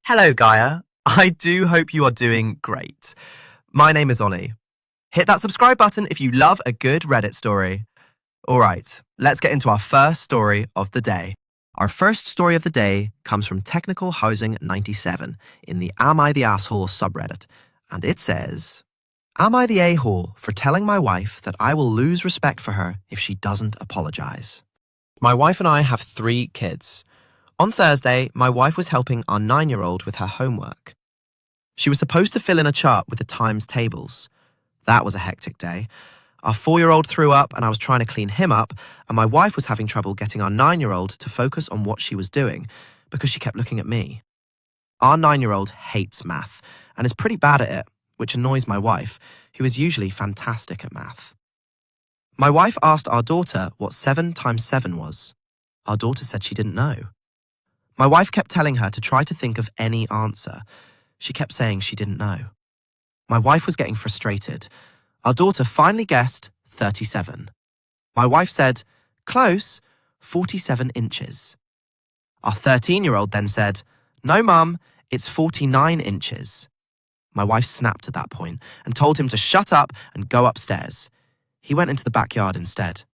Hello, Gaia. I do hope you are doing great. My name is Ollie. Hit that subscribe button if you love a good Reddit story. All right, let's get into our first story of the day. Our first story of the day comes from Technical Housing 97 in the Am I the Asshole subreddit, and it says, Am I the a-hole for telling my wife that I will lose respect for her if she doesn't apologize? My wife and I have 3 kids. On Thursday, my wife was helping our 9-year-old with her homework. She was supposed to fill in a chart with the times tables. That was a hectic day. Our 4-year-old threw up and I was trying to clean him up, and my wife was having trouble getting our 9-year-old to focus on what she was doing because she kept looking at me. Our 9-year-old hates math and is pretty bad at it, which annoys my wife, who is usually fantastic at math. My wife asked our daughter what 7 times 7 was. Our daughter said she didn't know. My wife kept telling her to try to think of any answer. She kept saying she didn't know. My wife was getting frustrated. Our daughter finally guessed 37. My wife said, close, 47 inches. Our 13-year-old then said, no, Mum, it's 49 inches. My wife snapped at that point and told him to shut up and go upstairs. He went into the backyard instead.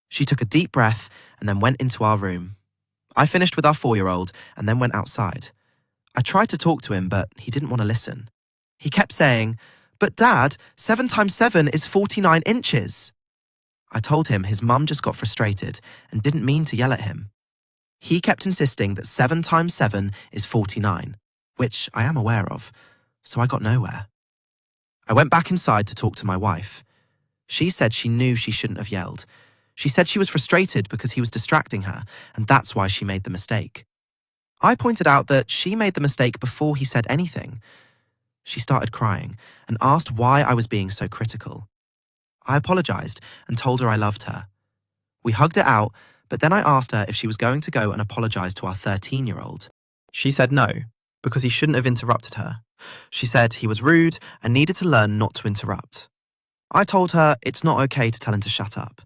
She took a deep breath and then went into our room. I finished with our 4-year-old and then went outside. I tried to talk to him, but he didn't want to listen. He kept saying, but Dad, 7 times 7 is 49 inches. I told him his mum just got frustrated and didn't mean to yell at him. He kept insisting that 7 times 7 is 49, which I am aware of, so I got nowhere. I went back inside to talk to my wife. She said she knew she shouldn't have yelled. She said she was frustrated because he was distracting her, and that's why she made the mistake. I pointed out that she made the mistake before he said anything. She started crying and asked why I was being so critical. I apologized and told her I loved her. We hugged it out, but then I asked her if she was going to go and apologize to our 13-year-old. She said no, because he shouldn't have interrupted her. She said he was rude and needed to learn not to interrupt. I told her it's not okay to tell him to shut up.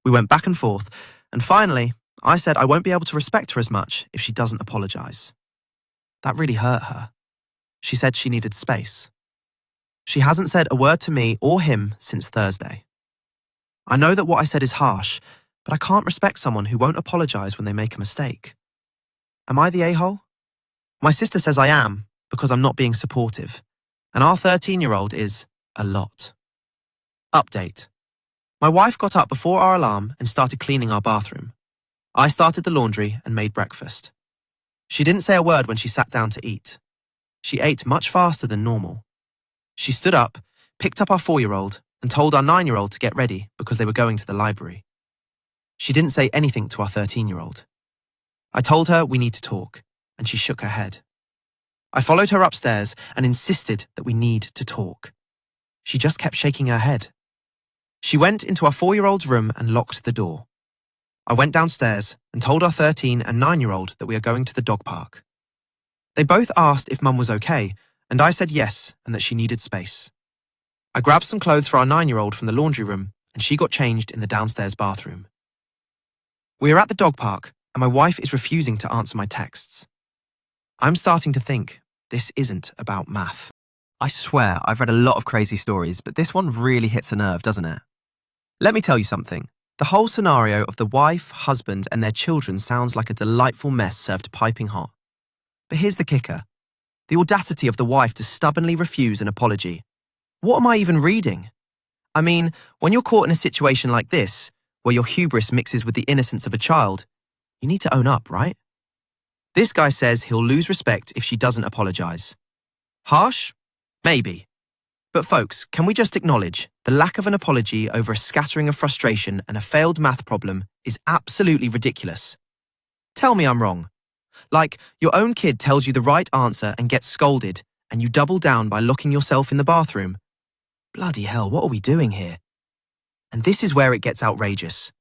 We went back and forth, and finally, I said I won't be able to respect her as much if she doesn't apologize. That really hurt her. She said she needed space. She hasn't said a word to me or him since Thursday. I know that what I said is harsh, but I can't respect someone who won't apologize when they make a mistake. Am I the a-hole? My sister says I am because I'm not being supportive, and our 13-year-old is a lot. Update. My wife got up before our alarm and started cleaning our bathroom. I started the laundry and made breakfast. She didn't say a word when she sat down to eat. She ate much faster than normal. She stood up, picked up our 4-year-old, and told our 9-year-old to get ready because they were going to the library. She didn't say anything to our 13-year-old. I told her we need to talk, and she shook her head. I followed her upstairs and insisted that we need to talk. She just kept shaking her head. She went into our 4-year-old's room and locked the door. I went downstairs and told our 13 and 9-year-old that we are going to the dog park. They both asked if Mum was okay, and I said yes and that she needed space. I grabbed some clothes for our 9-year-old from the laundry room, and she got changed in the downstairs bathroom. We are at the dog park, and my wife is refusing to answer my texts. I'm starting to think this isn't about math. I swear I've read a lot of crazy stories, but this one really hits a nerve, doesn't it? Let me tell you something. The whole scenario of the wife, husband, and their children sounds like a delightful mess served piping hot. But here's the kicker. The audacity of the wife to stubbornly refuse an apology. What am I even reading? I mean, when you're caught in a situation like this, where your hubris mixes with the innocence of a child, you need to own up, right? This guy says he'll lose respect if she doesn't apologize. Harsh? Maybe. But folks, can we just acknowledge the lack of an apology over a scattering of frustration and a failed math problem is absolutely ridiculous. Tell me I'm wrong. Like, your own kid tells you the right answer and gets scolded, and you double down by locking yourself in the bathroom. Bloody hell, what are we doing here? And this is where it gets outrageous.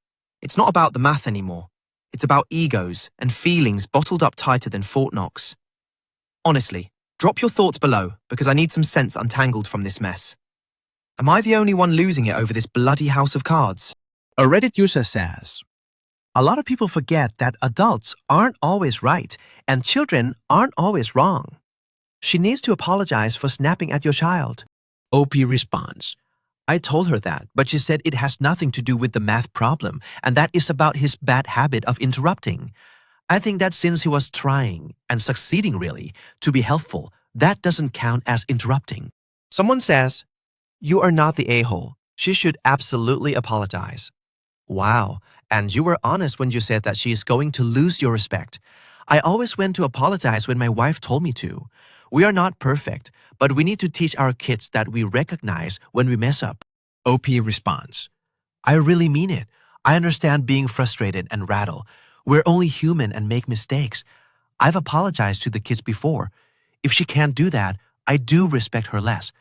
It's not about the math anymore. It's about egos and feelings bottled up tighter than Fort Knox. Honestly, drop your thoughts below because I need some sense untangled from this mess. Am I the only one losing it over this bloody house of cards? A Reddit user says, A lot of people forget that adults aren't always right and children aren't always wrong. She needs to apologize for snapping at your child. OP responds, I told her that, but she said it has nothing to do with the math problem and that is about his bad habit of interrupting. I think that since he was trying and succeeding really to be helpful, that doesn't count as interrupting. Someone says, you are not the a-hole. She should absolutely apologize. Wow, and you were honest when you said that she is going to lose your respect. I always went to apologize when my wife told me to. We are not perfect, but we need to teach our kids that we recognize when we mess up. OP responds, I really mean it. I understand being frustrated and rattled. We're only human and make mistakes. I've apologized to the kids before. If she can't do that, I do respect her less.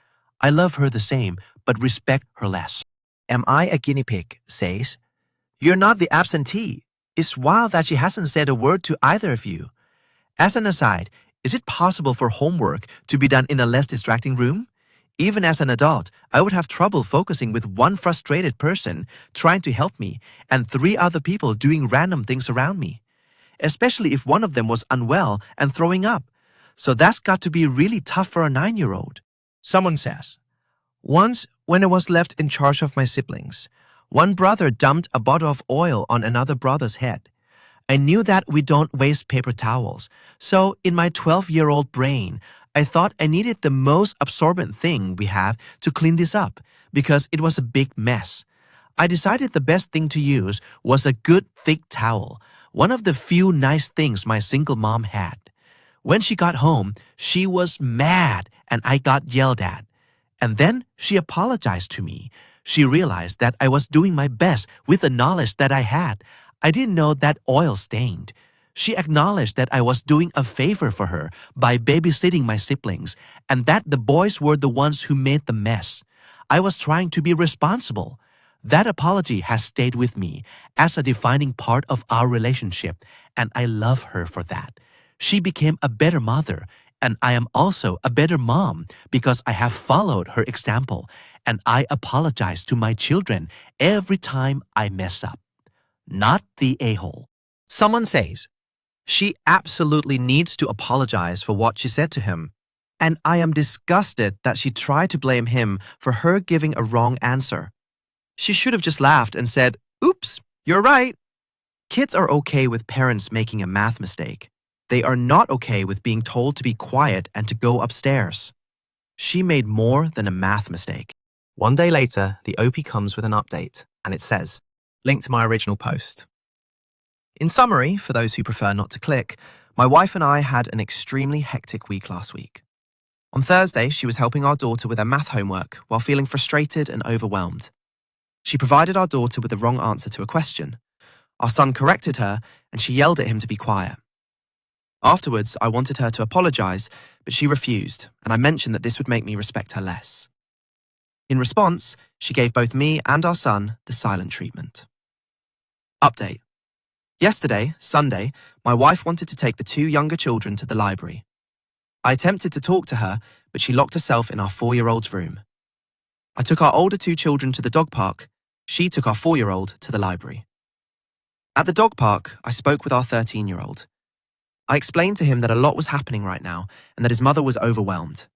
I love her the same, but respect her less. Am I a guinea pig? Says, you're not the absentee. It's wild that she hasn't said a word to either of you. As an aside, is it possible for homework to be done in a less distracting room? Even as an adult, I would have trouble focusing with one frustrated person trying to help me and 3 other people doing random things around me, especially if one of them was unwell and throwing up. So that's got to be really tough for a 9-year-old. Someone says, Once, when I was left in charge of my siblings, one brother dumped a bottle of oil on another brother's head. I knew that we don't waste paper towels, so in my 12-year-old brain, I thought I needed the most absorbent thing we have to clean this up because it was a big mess. I decided the best thing to use was a good thick towel, one of the few nice things my single mom had. When she got home, she was mad and I got yelled at. And then she apologized to me. She realized that I was doing my best with the knowledge that I had. I didn't know that oil stained. She acknowledged that I was doing a favor for her by babysitting my siblings and that the boys were the ones who made the mess. I was trying to be responsible. That apology has stayed with me as a defining part of our relationship, and I love her for that. She became a better mother, and I am also a better mom because I have followed her example, and I apologize to my children every time I mess up. Not the a-hole. Someone says, She absolutely needs to apologize for what she said to him. And I am disgusted that she tried to blame him for her giving a wrong answer. She should have just laughed and said, Oops, you're right. Kids are okay with parents making a math mistake. They are not okay with being told to be quiet and to go upstairs. She made more than a math mistake. One day later, the OP comes with an update, and it says, link to my original post. In summary, for those who prefer not to click, my wife and I had an extremely hectic week last week. On Thursday, she was helping our daughter with her math homework while feeling frustrated and overwhelmed. She provided our daughter with the wrong answer to a question. Our son corrected her, and she yelled at him to be quiet. Afterwards, I wanted her to apologize, but she refused, and I mentioned that this would make me respect her less. In response, she gave both me and our son the silent treatment. Update. Yesterday, Sunday, my wife wanted to take the 2 younger children to the library. I attempted to talk to her, but she locked herself in our 4-year-old's room. I took our older 2 children to the dog park. She took our 4-year-old to the library. At the dog park, I spoke with our 13-year-old. I explained to him that a lot was happening right now and that his mother was overwhelmed.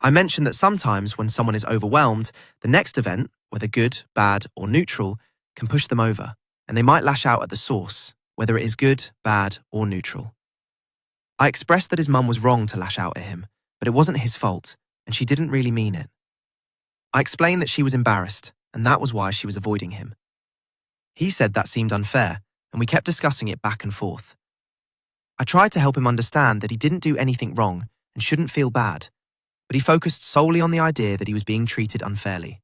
I mentioned that sometimes when someone is overwhelmed, the next event, whether good, bad, or neutral, can push them over, and they might lash out at the source, whether it is good, bad, or neutral. I expressed that his mum was wrong to lash out at him, but it wasn't his fault, and she didn't really mean it. I explained that she was embarrassed, and that was why she was avoiding him. He said that seemed unfair, and we kept discussing it back and forth. I tried to help him understand that he didn't do anything wrong and shouldn't feel bad, but he focused solely on the idea that he was being treated unfairly.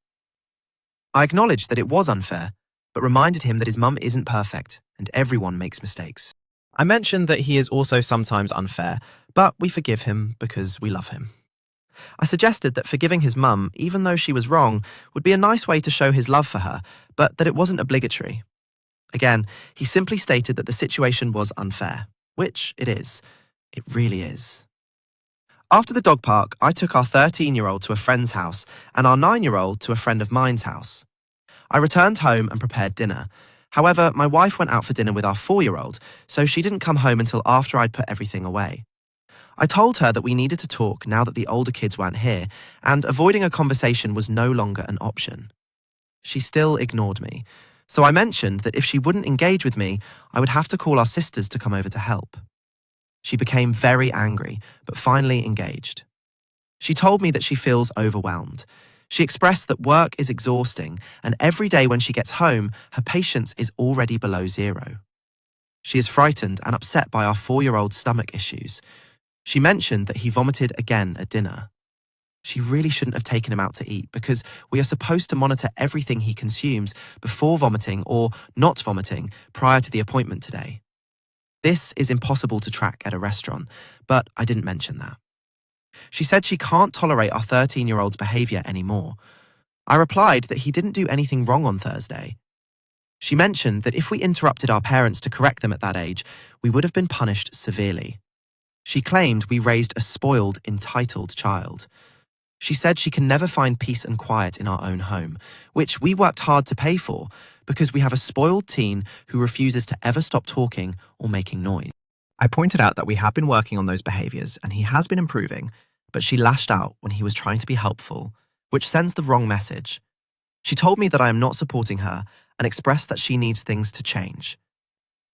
I acknowledged that it was unfair, but reminded him that his mum isn't perfect and everyone makes mistakes. I mentioned that he is also sometimes unfair, but we forgive him because we love him. I suggested that forgiving his mum, even though she was wrong, would be a nice way to show his love for her, but that it wasn't obligatory. Again, he simply stated that the situation was unfair, which it is. It really is. After the dog park, I took our 13-year-old to a friend's house and our 9-year-old to a friend of mine's house. I returned home and prepared dinner. However, my wife went out for dinner with our 4-year-old, so she didn't come home until after I'd put everything away. I told her that we needed to talk now that the older kids weren't here, and avoiding a conversation was no longer an option. She still ignored me, so I mentioned that if she wouldn't engage with me, I would have to call our sisters to come over to help. She became very angry, but finally engaged. She told me that she feels overwhelmed. She expressed that work is exhausting, and every day when she gets home, her patience is already below 0. She is frightened and upset by our 4-year-old's stomach issues. She mentioned that he vomited again at dinner. She really shouldn't have taken him out to eat because we are supposed to monitor everything he consumes before vomiting or not vomiting prior to the appointment today. This is impossible to track at a restaurant, but I didn't mention that. She said she can't tolerate our 13-year-old's behavior anymore. I replied that he didn't do anything wrong on Thursday. She mentioned that if we interrupted our parents to correct them at that age, we would have been punished severely. She claimed we raised a spoiled, entitled child. She said she can never find peace and quiet in our own home, which we worked hard to pay for because we have a spoiled teen who refuses to ever stop talking or making noise. I pointed out that we have been working on those behaviors and he has been improving, but she lashed out when he was trying to be helpful, which sends the wrong message. She told me that I am not supporting her and expressed that she needs things to change.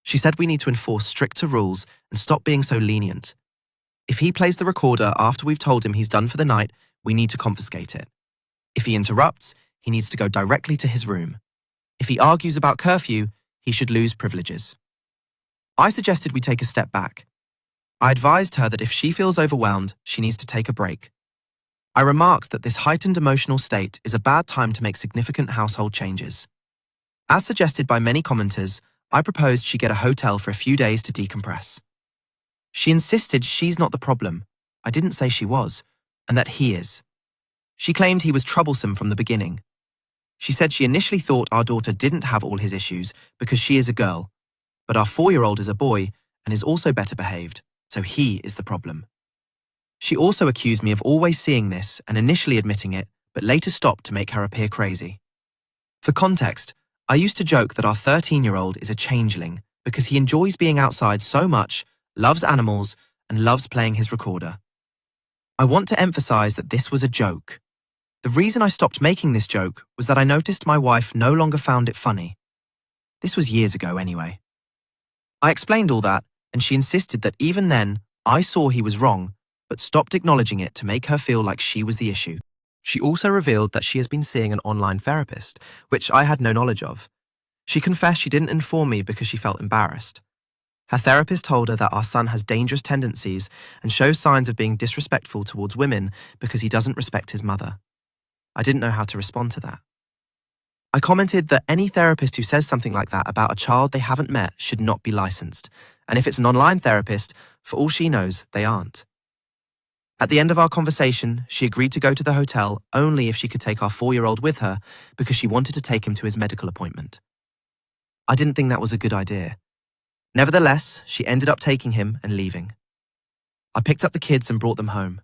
She said we need to enforce stricter rules and stop being so lenient. If he plays the recorder after we've told him he's done for the night, we need to confiscate it. If he interrupts, he needs to go directly to his room. If he argues about curfew, he should lose privileges. I suggested we take a step back. I advised her that if she feels overwhelmed, she needs to take a break. I remarked that this heightened emotional state is a bad time to make significant household changes. As suggested by many commenters, I proposed she get a hotel for a few days to decompress. She insisted she's not the problem. I didn't say she was, and that he is. She claimed he was troublesome from the beginning. She said she initially thought our daughter didn't have all his issues because she is a girl, but our 4-year-old is a boy and is also better behaved, so he is the problem. She also accused me of always seeing this and initially admitting it, but later stopped to make her appear crazy. For context, I used to joke that our 13-year-old is a changeling because he enjoys being outside so much, loves animals, and loves playing his recorder. I want to emphasize that this was a joke. The reason I stopped making this joke was that I noticed my wife no longer found it funny. This was years ago anyway. I explained all that, and she insisted that even then, I saw he was wrong, but stopped acknowledging it to make her feel like she was the issue. She also revealed that she has been seeing an online therapist, which I had no knowledge of. She confessed she didn't inform me because she felt embarrassed. Her therapist told her that our son has dangerous tendencies and shows signs of being disrespectful towards women because he doesn't respect his mother. I didn't know how to respond to that. I commented that any therapist who says something like that about a child they haven't met should not be licensed, and if it's an online therapist, for all she knows, they aren't. At the end of our conversation, she agreed to go to the hotel only if she could take our 4-year-old with her because she wanted to take him to his medical appointment. I didn't think that was a good idea. Nevertheless, she ended up taking him and leaving. I picked up the kids and brought them home.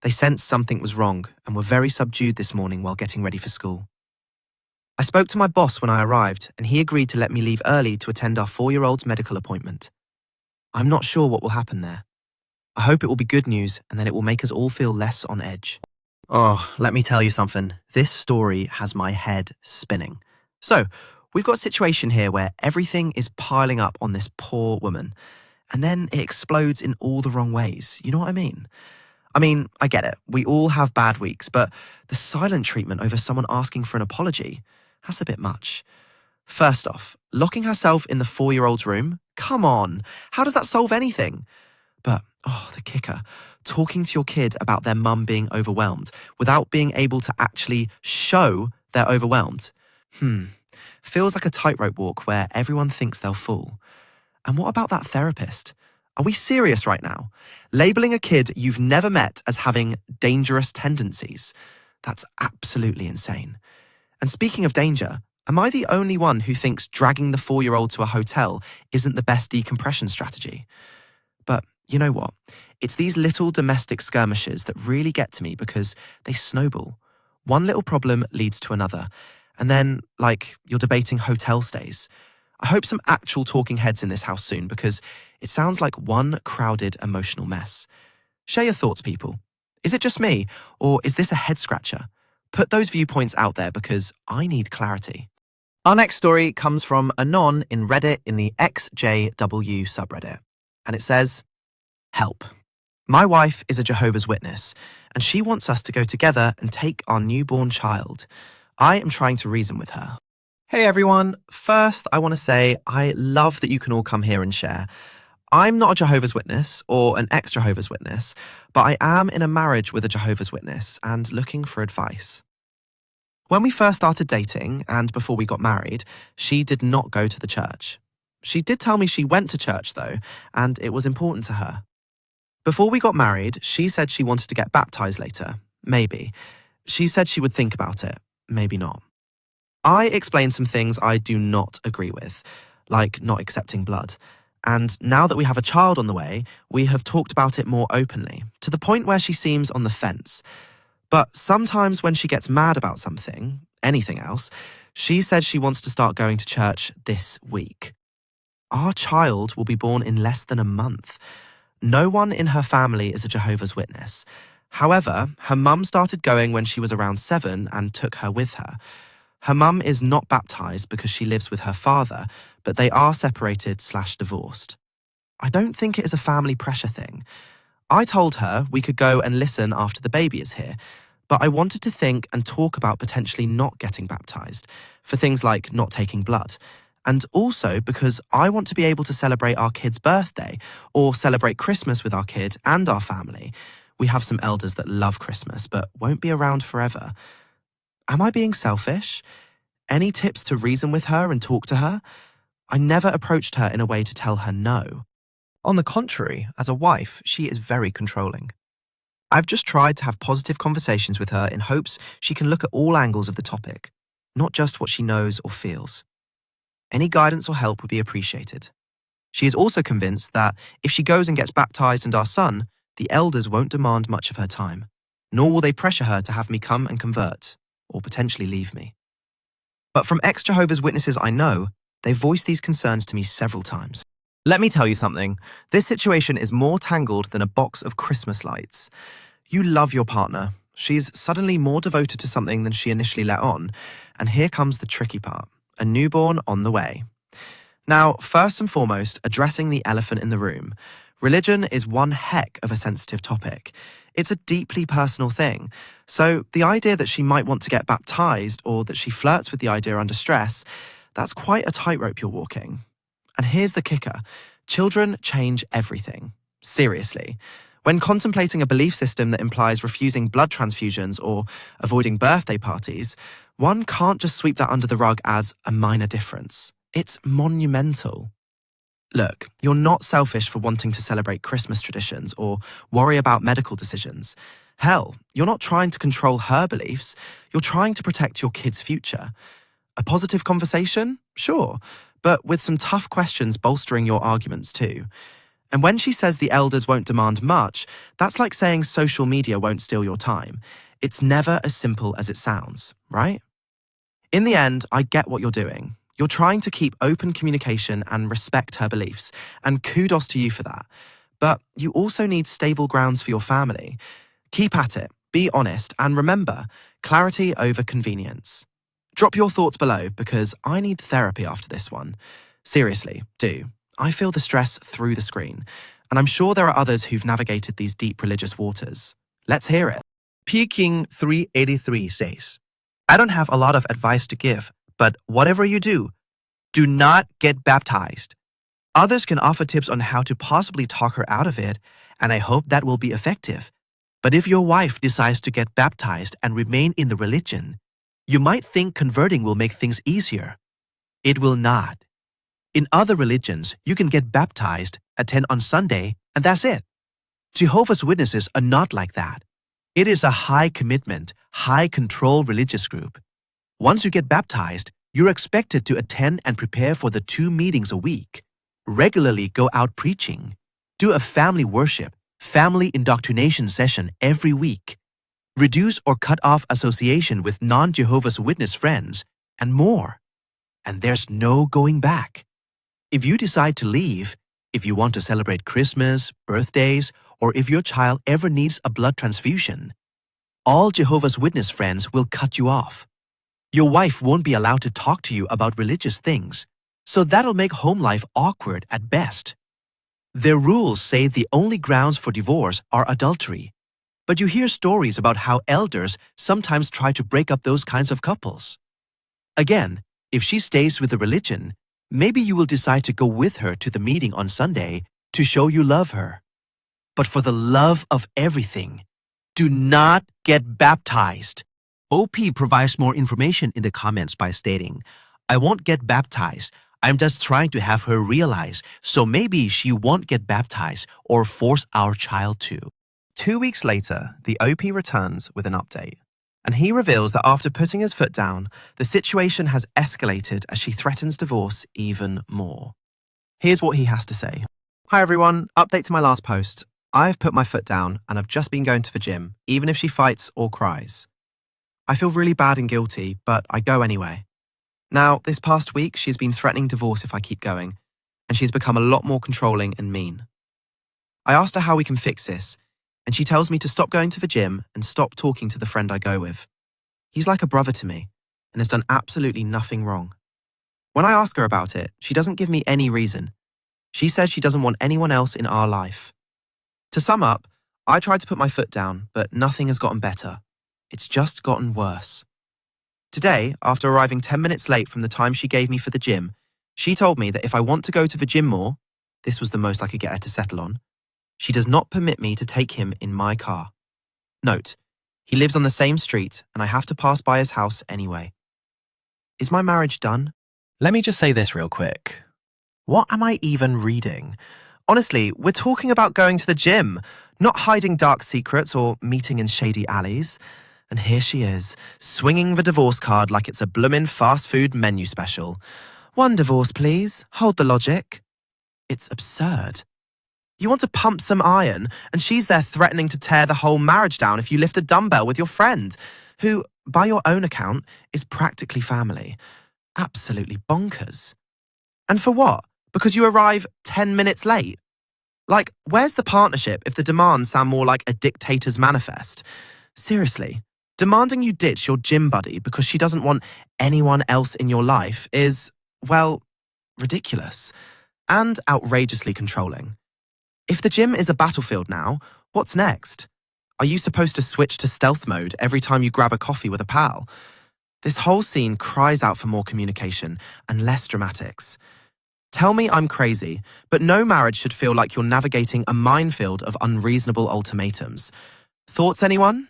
They sensed something was wrong and were very subdued this morning while getting ready for school. I spoke to my boss when I arrived, and he agreed to let me leave early to attend our 4-year-old's medical appointment. I'm not sure what will happen there. I hope it will be good news and that it will make us all feel less on edge. Oh, let me tell you something. This story has my head spinning. So, we've got a situation here where everything is piling up on this poor woman, and then it explodes in all the wrong ways. You know what I mean? I get it. We all have bad weeks, but the silent treatment over someone asking for an apology, that's a bit much. First off, locking herself in the 4-year-old's room? Come on, how does that solve anything? But, the kicker, talking to your kid about their mum being overwhelmed without being able to actually show they're overwhelmed. Feels like a tightrope walk where everyone thinks they'll fall. And what about that therapist? Are we serious right now? Labeling a kid you've never met as having dangerous tendencies? That's absolutely insane. And speaking of danger, am I the only one who thinks dragging the 4-year-old to a hotel isn't the best decompression strategy? But you know what? It's these little domestic skirmishes that really get to me because they snowball. One little problem leads to another. And then, you're debating hotel stays. I hope some actual talking heads in this house soon because it sounds like one crowded emotional mess. Share your thoughts, people. Is it just me, or is this a head scratcher? Put those viewpoints out there because I need clarity. Our next story comes from Anon in Reddit in the XJW subreddit. And it says, "Help. My wife is a Jehovah's Witness, and she wants us to go together and take our newborn child. I am trying to reason with her." Hey everyone, first I want to say I love that you can all come here and share. I'm not a Jehovah's Witness or an ex-Jehovah's Witness, but I am in a marriage with a Jehovah's Witness and looking for advice. When we first started dating and before we got married, she did not go to the church. She did tell me she went to church though, and it was important to her. Before we got married, she said she wanted to get baptized later. Maybe. She said she would think about it. Maybe not. I explained some things I do not agree with, like not accepting blood. And now that we have a child on the way, we have talked about it more openly, to the point where she seems on the fence. But sometimes when she gets mad about something, anything else, she said she wants to start going to church this week. Our child will be born in less than a month. No one in her family is a Jehovah's Witness. However, her mum started going when she was around 7 and took her with her. Her mum is not baptized because she lives with her father, but they are separated/divorced. I don't think it is a family pressure thing. I told her we could go and listen after the baby is here, but I wanted to think and talk about potentially not getting baptized, for things like not taking blood, and also because I want to be able to celebrate our kid's birthday or celebrate Christmas with our kid and our family. We have some elders that love Christmas but won't be around forever. Am I being selfish? Any tips to reason with her and talk to her? I never approached her in a way to tell her no. On the contrary, as a wife, she is very controlling. I've just tried to have positive conversations with her in hopes she can look at all angles of the topic, not just what she knows or feels. Any guidance or help would be appreciated. She is also convinced that if she goes and gets baptized and our son, the elders won't demand much of her time, nor will they pressure her to have me come and convert, or potentially leave me. But from ex-Jehovah's Witnesses I know, they've voiced these concerns to me several times. Let me tell you something. This situation is more tangled than a box of Christmas lights. You love your partner. She's suddenly more devoted to something than she initially let on. And here comes the tricky part. A newborn on the way. Now, first and foremost, addressing the elephant in the room. Religion is one heck of a sensitive topic. It's a deeply personal thing. So the idea that she might want to get baptized or that she flirts with the idea under stress, that's quite a tightrope you're walking. And here's the kicker. Children change everything. Seriously. When contemplating a belief system that implies refusing blood transfusions or avoiding birthday parties, one can't just sweep that under the rug as a minor difference. It's monumental. Look, you're not selfish for wanting to celebrate Christmas traditions or worry about medical decisions. Hell, you're not trying to control her beliefs. You're trying to protect your kid's future. A positive conversation? Sure. But with some tough questions bolstering your arguments too. And when she says the elders won't demand much, that's like saying social media won't steal your time. It's never as simple as it sounds, right? In the end, I get what you're doing. You're trying to keep open communication and respect her beliefs, and kudos to you for that. But you also need stable grounds for your family. Keep at it, be honest, and remember, clarity over convenience. Drop your thoughts below because I need therapy after this one. Seriously, do. I feel the stress through the screen, and I'm sure there are others who've navigated these deep religious waters. Let's hear it. Peking 383 says, I don't have a lot of advice to give, but whatever you do not get baptized. Others can offer tips on how to possibly talk her out of it, and I hope that will be effective. But if your wife decides to get baptized and remain in the religion, you might think converting will make things easier. It will not. In other religions, you can get baptized, attend on Sunday, and that's it. Jehovah's Witnesses are not like that. It is a high commitment, high control religious group. Once you get baptized, you're expected to attend and prepare for the 2 meetings a week, regularly go out preaching, do a family worship, family indoctrination session every week, reduce or cut off association with non-Jehovah's Witness friends, and more. And there's no going back. If you decide to leave, if you want to celebrate Christmas, birthdays, or if your child ever needs a blood transfusion, all Jehovah's Witness friends will cut you off. Your wife won't be allowed to talk to you about religious things, so that'll make home life awkward at best. Their rules say the only grounds for divorce are adultery, but you hear stories about how elders sometimes try to break up those kinds of couples. Again, if she stays with the religion, maybe you will decide to go with her to the meeting on Sunday to show you love her. But for the love of everything, do not get baptized. OP provides more information in the comments by stating, I won't get baptized. I'm just trying to have her realize, so maybe she won't get baptized or force our child to. 2 weeks later, the OP returns with an update, and he reveals that after putting his foot down, the situation has escalated as she threatens divorce even more. Here's what he has to say. Hi everyone, update to my last post. I've put my foot down and I've just been going to the gym, even if she fights or cries. I feel really bad and guilty, but I go anyway. Now, this past week, she's been threatening divorce if I keep going, and she's become a lot more controlling and mean. I asked her how we can fix this, and she tells me to stop going to the gym and stop talking to the friend I go with. He's like a brother to me, and has done absolutely nothing wrong. When I ask her about it, she doesn't give me any reason. She says she doesn't want anyone else in our life. To sum up, I tried to put my foot down, but nothing has gotten better. It's just gotten worse. Today, after arriving 10 minutes late from the time she gave me for the gym, she told me that if I want to go to the gym more, this was the most I could get her to settle on, she does not permit me to take him in my car. Note, he lives on the same street and I have to pass by his house anyway. Is my marriage done? Let me just say this real quick. What am I even reading? Honestly, we're talking about going to the gym, not hiding dark secrets or meeting in shady alleys. And here she is, swinging the divorce card like it's a bloomin' fast food menu special. One divorce, please. Hold the logic. It's absurd. You want to pump some iron, and she's there threatening to tear the whole marriage down if you lift a dumbbell with your friend, who, by your own account, is practically family. Absolutely bonkers. And for what? Because you arrive 10 minutes late? Like, where's the partnership if the demands sound more like a dictator's manifest? Seriously. Demanding you ditch your gym buddy because she doesn't want anyone else in your life is, well, ridiculous and outrageously controlling. If the gym is a battlefield now, what's next? Are you supposed to switch to stealth mode every time you grab a coffee with a pal? This whole scene cries out for more communication and less dramatics. Tell me I'm crazy, but no marriage should feel like you're navigating a minefield of unreasonable ultimatums. Thoughts, anyone?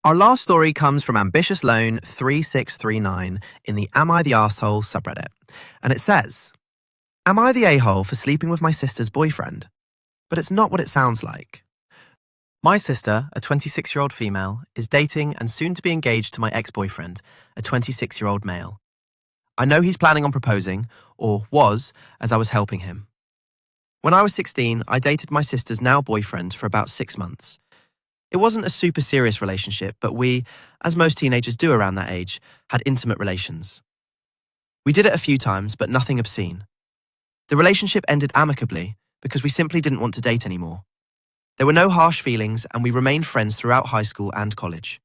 Our last story comes from Ambitious Lone 3639 in the Am I the Arsehole subreddit. And it says, Am I the a-hole for sleeping with my sister's boyfriend? But it's not what it sounds like. My sister, a 26-year-old female, is dating and soon to be engaged to my ex-boyfriend, a 26-year-old male. I know he's planning on proposing, or was, as I was helping him. When I was 16, I dated my sister's now boyfriend for about 6 months. It wasn't a super serious relationship, but we, as most teenagers do around that age, had intimate relations. We did it a few times, but nothing obscene. The relationship ended amicably because we simply didn't want to date anymore. There were no harsh feelings, and we remained friends throughout high school and college.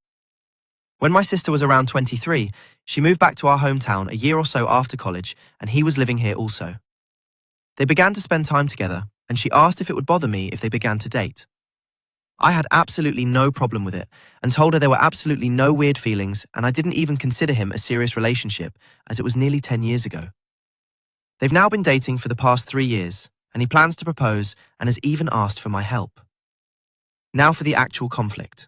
When my sister was around 23, she moved back to our hometown a year or so after college, and he was living here also. They began to spend time together, and she asked if it would bother me if they began to date. I had absolutely no problem with it and told her there were absolutely no weird feelings, and I didn't even consider him a serious relationship as it was nearly 10 years ago. They've now been dating for the past 3 years, and he plans to propose and has even asked for my help. Now for the actual conflict.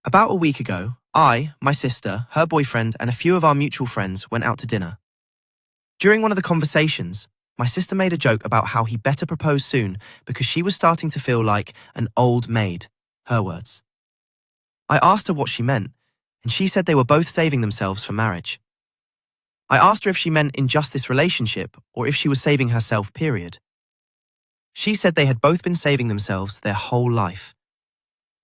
About a week ago, I, my sister, her boyfriend, and a few of our mutual friends went out to dinner. During one of the conversations, my sister made a joke about how he better propose soon because she was starting to feel like an old maid, her words. I asked her what she meant, and she said they were both saving themselves for marriage. I asked her if she meant in just this relationship or if she was saving herself, period. She said they had both been saving themselves their whole life.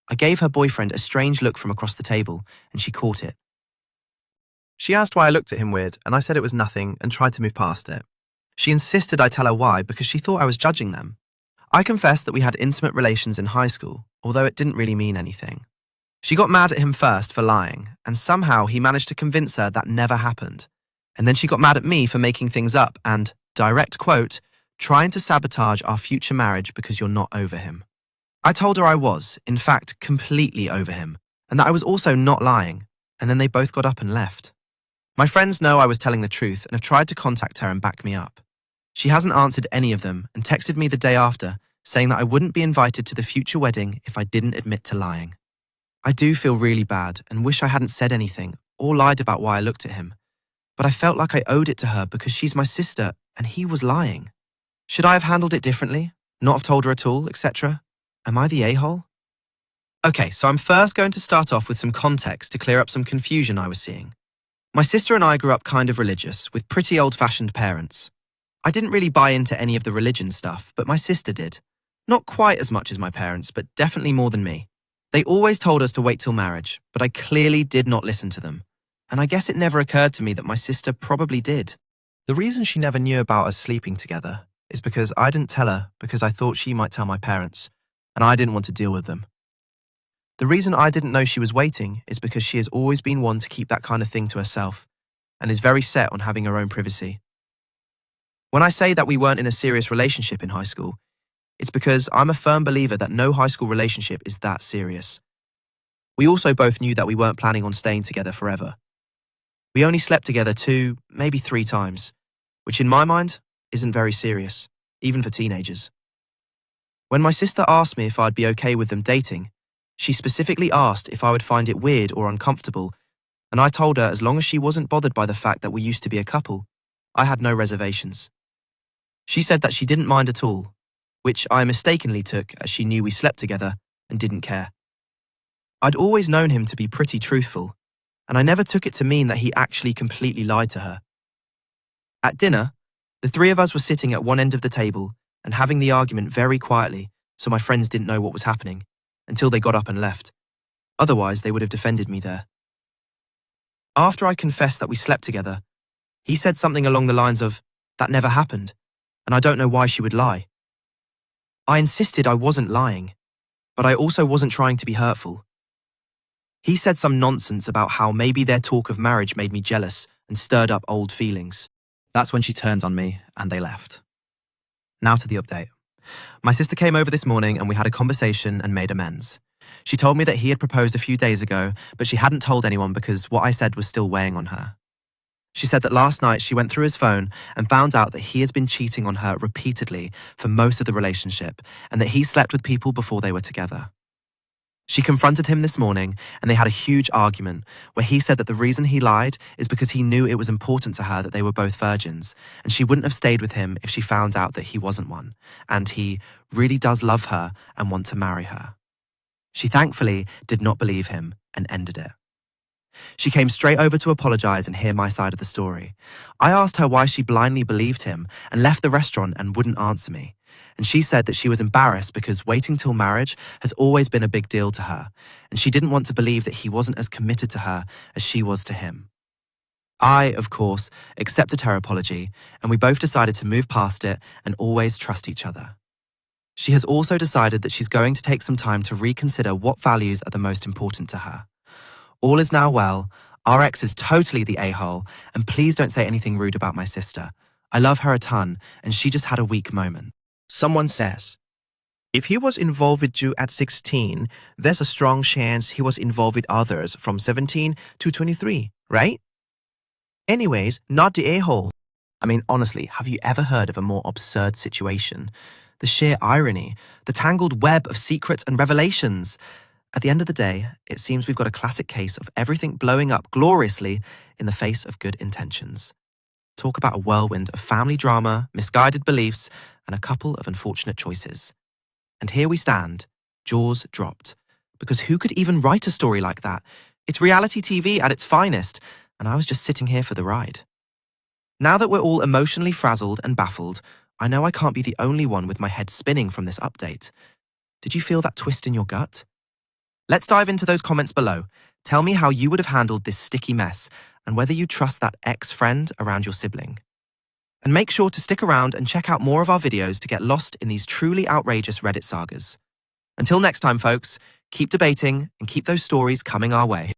I gave her boyfriend a strange look from across the table, and she caught it. She asked why I looked at him weird, and I said it was nothing and tried to move past it. She insisted I tell her why because she thought I was judging them. I confessed that we had intimate relations in high school, although it didn't really mean anything. She got mad at him first for lying, and somehow he managed to convince her that never happened. And then she got mad at me for making things up and, direct quote, trying to sabotage our future marriage because you're not over him. I told her I was, in fact, completely over him, and that I was also not lying, and then they both got up and left. My friends know I was telling the truth and have tried to contact her and back me up. She hasn't answered any of them and texted me the day after, saying that I wouldn't be invited to the future wedding if I didn't admit to lying. I do feel really bad and wish I hadn't said anything or lied about why I looked at him, but I felt like I owed it to her because she's my sister and he was lying. Should I have handled it differently? Not have told her at all, etc.? Am I the a-hole? Okay, so I'm first going to start off with some context to clear up some confusion I was seeing. My sister and I grew up kind of religious, with pretty old-fashioned parents. I didn't really buy into any of the religion stuff, but my sister did. Not quite as much as my parents, but definitely more than me. They always told us to wait till marriage, but I clearly did not listen to them. And I guess it never occurred to me that my sister probably did. The reason she never knew about us sleeping together is because I didn't tell her because I thought she might tell my parents, and I didn't want to deal with them. The reason I didn't know she was waiting is because she has always been one to keep that kind of thing to herself, and is very set on having her own privacy. When I say that we weren't in a serious relationship in high school, it's because I'm a firm believer that no high school relationship is that serious. We also both knew that we weren't planning on staying together forever. We only slept together 2, maybe 3 times, which in my mind isn't very serious, even for teenagers. When my sister asked me if I'd be okay with them dating, she specifically asked if I would find it weird or uncomfortable, and I told her as long as she wasn't bothered by the fact that we used to be a couple, I had no reservations. She said that she didn't mind at all, which I mistakenly took as she knew we slept together and didn't care. I'd always known him to be pretty truthful, and I never took it to mean that he actually completely lied to her. At dinner, the 3 of us were sitting at one end of the table and having the argument very quietly so my friends didn't know what was happening, until they got up and left. Otherwise, they would have defended me there. After I confessed that we slept together, he said something along the lines of, "That never happened, and I don't know why she would lie." I insisted I wasn't lying, but I also wasn't trying to be hurtful. He said some nonsense about how maybe their talk of marriage made me jealous and stirred up old feelings. That's when she turned on me and they left. Now to the update. My sister came over this morning and we had a conversation and made amends. She told me that he had proposed a few days ago, but she hadn't told anyone because what I said was still weighing on her. She said that last night she went through his phone and found out that he has been cheating on her repeatedly for most of the relationship and that he slept with people before they were together. She confronted him this morning and they had a huge argument where he said that the reason he lied is because he knew it was important to her that they were both virgins and she wouldn't have stayed with him if she found out that he wasn't one, and he really does love her and want to marry her. She thankfully did not believe him and ended it. She came straight over to apologize and hear my side of the story. I asked her why she blindly believed him and left the restaurant and wouldn't answer me. And she said that she was embarrassed because waiting till marriage has always been a big deal to her, and she didn't want to believe that he wasn't as committed to her as she was to him. I, of course, accepted her apology, and we both decided to move past it and always trust each other. She has also decided that she's going to take some time to reconsider what values are the most important to her. All is now well. Our ex is totally the a-hole, and please don't say anything rude about my sister. I love her a ton, and she just had a weak moment. Someone says, if he was involved with you at 16, there's a strong chance he was involved with others from 17 to 23, right? Anyways, not the a-hole. I mean, honestly, have you ever heard of a more absurd situation? The sheer irony, the tangled web of secrets and revelations. At the end of the day, it seems we've got a classic case of everything blowing up gloriously in the face of good intentions. Talk about a whirlwind of family drama, misguided beliefs, and a couple of unfortunate choices. And here we stand, jaws dropped. Because who could even write a story like that? It's reality TV at its finest, and I was just sitting here for the ride. Now that we're all emotionally frazzled and baffled, I know I can't be the only one with my head spinning from this update. Did you feel that twist in your gut? Let's dive into those comments below. Tell me how you would have handled this sticky mess and whether you trust that ex-friend around your sibling. And make sure to stick around and check out more of our videos to get lost in these truly outrageous Reddit sagas. Until next time, folks, keep debating and keep those stories coming our way.